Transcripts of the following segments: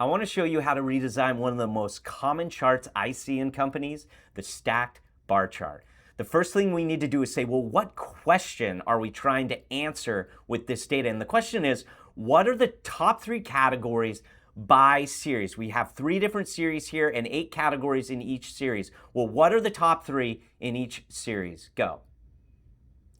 I want to show you how to redesign one of the most common charts I see in companies, the stacked bar chart. The first thing we need to do is say, well, what question are we trying to answer with this data? And the question is, what are the top 3 categories by series? We have 3 different series here and 8 categories in each series. Well, what are the top 3 in each series? Go.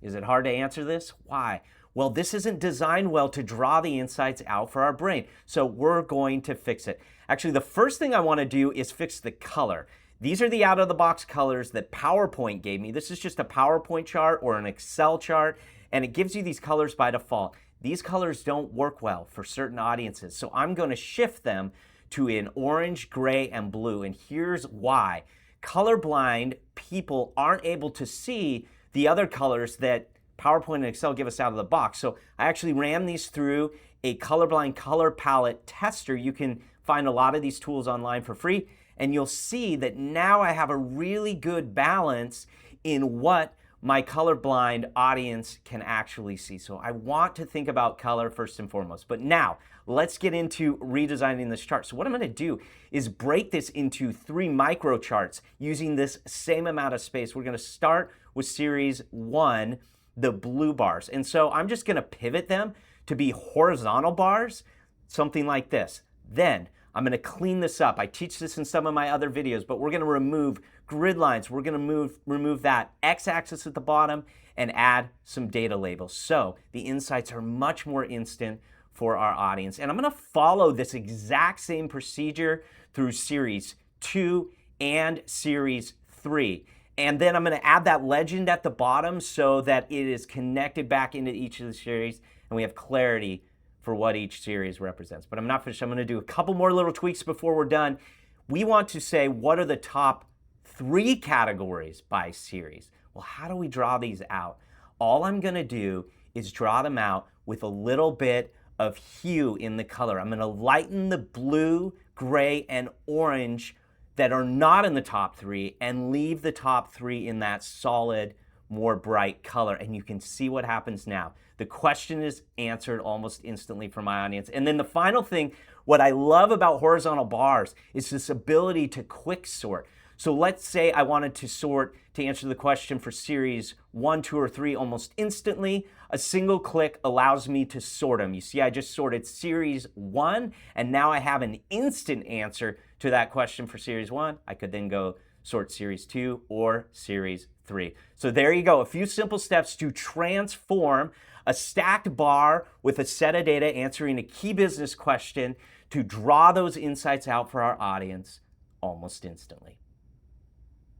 Is it hard to answer this? Why? Well, this isn't designed well to draw the insights out for our brain, so we're going to fix it. Actually, the first thing I want to do is fix the color. These are the out-of-the-box colors that PowerPoint gave me. This is just a PowerPoint chart or an Excel chart, and it gives you these colors by default. These colors don't work well for certain audiences, so I'm going to shift them to an orange, gray, and blue, and here's why. Colorblind people aren't able to see the other colors that PowerPoint and Excel give us out of the box. So I actually ran these through a colorblind color palette tester. You can find a lot of these tools online for free, and you'll see that now I have a really good balance in what my colorblind audience can actually see. So I want to think about color first and foremost. But now let's get into redesigning this chart. So what I'm going to do is break this into 3 micro charts using this same amount of space. We're going to start with series 1, the blue bars. And so I'm just going to pivot them to be horizontal bars, something like this. Then I'm going to clean this up. I teach this in some of my other videos, but we're going to remove grid lines. We're going to remove that x-axis at the bottom and add some data labels. So the insights are much more instant for our audience. And I'm going to follow this exact same procedure through series 2 and series 3. And then I'm going to add that legend at the bottom so that it is connected back into each of the series and we have clarity for what each series represents. But I'm not finished. I'm going to do a couple more little tweaks before we're done. We want to say, what are the top 3 categories by series? Well, how do we draw these out? All I'm going to do is draw them out with a little bit of hue in the color. I'm going to lighten the blue, gray, and orange that are not in the top 3 and leave the top 3 in that solid, more bright color. And you can see what happens now. The question is answered almost instantly for my audience. And then the final thing, what I love about horizontal bars is this ability to quick sort. So let's say I wanted to sort to answer the question for series 1, 2, or 3 almost instantly. A single click allows me to sort them. You see, I just sorted series 1, and now I have an instant answer to that question for series 1. I could then go sort series 2 or series 3. So there you go, a few simple steps to transform a stacked bar with a set of data answering a key business question to draw those insights out for our audience almost instantly.